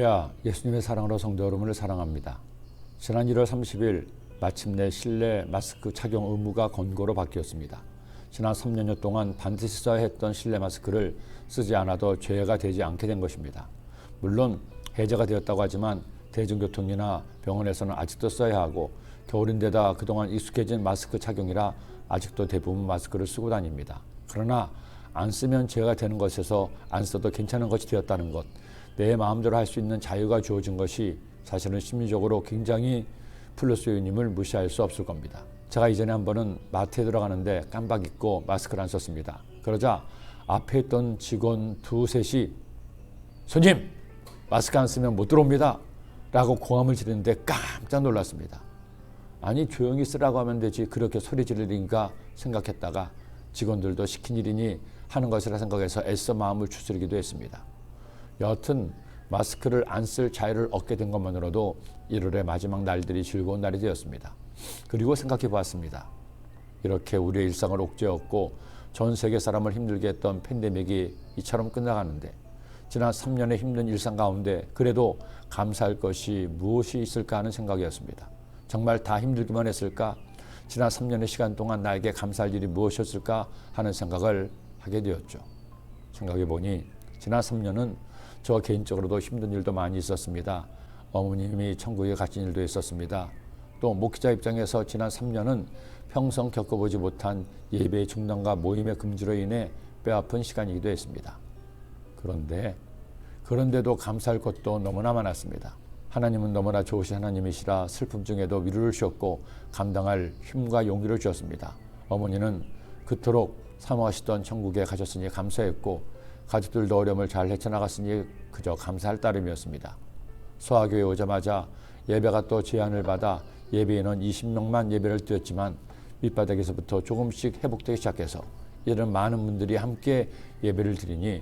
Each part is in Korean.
할렐루야, 예수님의 사랑으로 성도 여러분을 사랑합니다. 지난 1월 30일 마침내 실내 마스크 착용 의무가 권고로 바뀌었습니다. 지난 3년여 동안 반드시 써야 했던 실내 마스크를 쓰지 않아도 죄가 되지 않게 된 것입니다. 물론 해제가 되었다고 하지만 대중교통이나 병원에서는 아직도 써야 하고, 겨울인데다 그동안 익숙해진 마스크 착용이라 아직도 대부분 마스크를 쓰고 다닙니다. 그러나 안 쓰면 죄가 되는 것에서 안 써도 괜찮은 것이 되었다는 것, 내 마음대로 할 수 있는 자유가 주어진 것이 사실은 심리적으로 굉장히 플러스 요인임을 무시할 수 없을 겁니다. 제가 이전에 한 번은 마트에 들어가는데 깜빡 잊고 마스크를 안 썼습니다. 그러자 앞에 있던 직원 두셋이 손님, 마스크 안 쓰면 못 들어옵니다 라고 고함을 지르는데 깜짝 놀랐습니다. 아니, 조용히 쓰라고 하면 되지 그렇게 소리 지르는가 생각했다가 직원들도 시킨 일이니 하는 것이라 생각해서 애써 마음을 추스리기도 했습니다. 여하튼 마스크를 안 쓸 자유를 얻게 된 것만으로도 1월의 마지막 날들이 즐거운 날이 되었습니다. 그리고 생각해 보았습니다. 이렇게 우리의 일상을 옥죄었고 전 세계 사람을 힘들게 했던 팬데믹이 이처럼 끝나가는데, 지난 3년의 힘든 일상 가운데 그래도 감사할 것이 무엇이 있을까 하는 생각이었습니다. 정말 다 힘들기만 했을까? 지난 3년의 시간 동안 나에게 감사할 일이 무엇이었을까 하는 생각을 하게 되었죠. 생각해 보니 지난 3년은 저 개인적으로도 힘든 일도 많이 있었습니다. 어머님이 천국에 가신 일도 있었습니다. 또 목회자 입장에서 지난 3년은 평생 겪어보지 못한 예배의 중단과 모임의 금지로 인해 뼈아픈 시간이기도 했습니다. 그런데도 감사할 것도 너무나 많았습니다. 하나님은 너무나 좋으신 하나님이시라 슬픔 중에도 위로를 주셨고 감당할 힘과 용기를 주셨습니다. 어머니는 그토록 사모하시던 천국에 가셨으니 감사했고, 가족들도 어려움을 잘 헤쳐나갔으니 그저 감사할 따름이었습니다. 소아교회 오자마자 예배가 또 제한을 받아 예배인은 20명만 예배를 드렸지만 밑바닥에서부터 조금씩 회복되기 시작해서 이런 많은 분들이 함께 예배를 드리니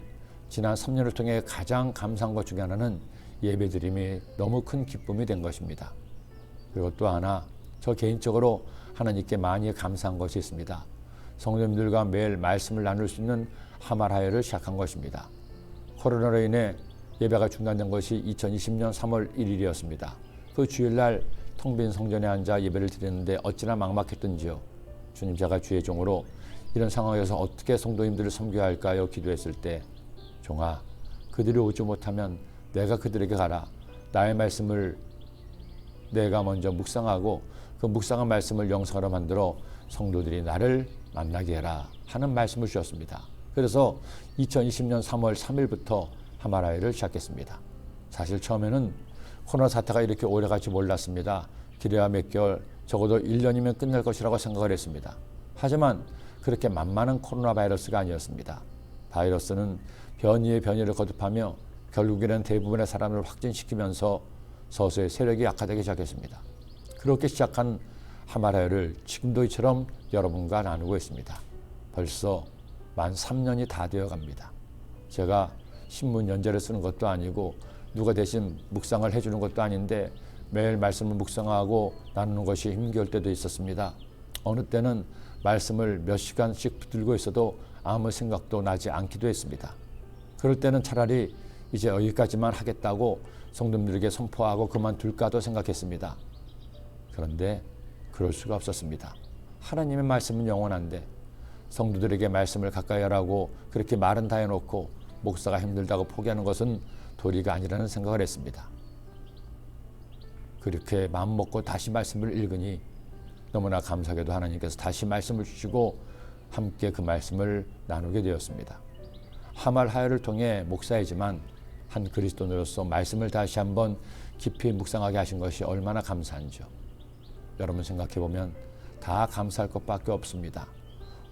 지난 3년을 통해 가장 감사한 것 중에 하나는 예배드림이 너무 큰 기쁨이 된 것입니다. 그리고 또 하나, 저 개인적으로 하나님께 많이 감사한 것이 있습니다. 성도님들과 매일 말씀을 나눌 수 있는 하말하여를 시작한 것입니다. 코로나로 인해 예배가 중단된 것이 2020년 3월 1일이었습니다. 그 주일날 텅 빈 성전에 앉아 예배를 드렸는데 어찌나 막막했던지요. 주님, 제가 주의 종으로 이런 상황에서 어떻게 성도님들을 섬겨야 할까요? 기도했을 때, 종아, 그들이 오지 못하면 내가 그들에게 가라. 나의 말씀을 내가 먼저 묵상하고 그 묵상한 말씀을 영상으로 만들어 성도들이 나를 만나게 해라 하는 말씀을 주셨습니다. 그래서 2020년 3월 3일부터 하말하여를 시작했습니다. 사실 처음에는 코로나 사태가 이렇게 오래 갈지 몰랐습니다. 길어야 몇 개월, 적어도 1년이면 끝날 것이라고 생각을 했습니다. 하지만 그렇게 만만한 코로나 바이러스가 아니었습니다. 바이러스는 변이의 변이를 거듭하며 결국에는 대부분의 사람을 확진시키면서 서서히 세력이 약화되기 시작했습니다. 그렇게 시작한 하말하여를 지금도 이처럼 여러분과 나누고 있습니다. 벌써 만 3년이 다 되어 갑니다. 제가 신문 연재를 쓰는 것도 아니고 누가 대신 묵상을 해주는 것도 아닌데 매일 말씀을 묵상하고 나누는 것이 힘겨울 때도 있었습니다. 어느 때는 말씀을 몇 시간씩 붙들고 있어도 아무 생각도 나지 않기도 했습니다. 그럴 때는 차라리 이제 여기까지만 하겠다고 성도님들에게 선포하고 그만둘까도 생각했습니다. 그런데 그럴 수가 없었습니다. 하나님의 말씀은 영원한데 성도들에게 말씀을 가까이 하라고 그렇게 말은 다 해놓고 목사가 힘들다고 포기하는 것은 도리가 아니라는 생각을 했습니다. 그렇게 마음먹고 다시 말씀을 읽으니 너무나 감사하게도 하나님께서 다시 말씀을 주시고 함께 그 말씀을 나누게 되었습니다. 하말하여를 통해 목사이지만 한 그리스도인으로서 말씀을 다시 한번 깊이 묵상하게 하신 것이 얼마나 감사한지요. 여러분 생각해보면 다 감사할 것밖에 없습니다.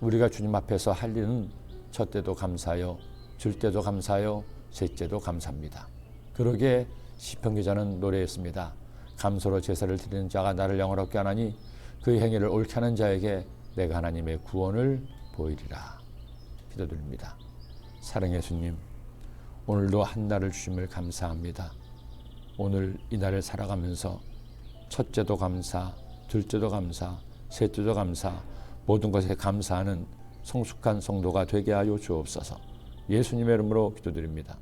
우리가 주님 앞에서 할 일은 첫 때도 감사요, 줄 때도 감사요, 셋째도 감사합니다. 그러기에 시편 기자는 노래했습니다. 감소로 제사를 드리는 자가 나를 영화롭게 하나니 그 행위를 옳게 하는 자에게 내가 하나님의 구원을 보이리라. 기도드립니다. 사랑의 주님, 오늘도 한 날을 주심을 감사합니다. 오늘 이 날을 살아가면서 첫째도 감사, 둘째도 감사, 셋째도 감사, 모든 것에 감사하는 성숙한 성도가 되게 하여 주옵소서. 예수님의 이름으로 기도드립니다.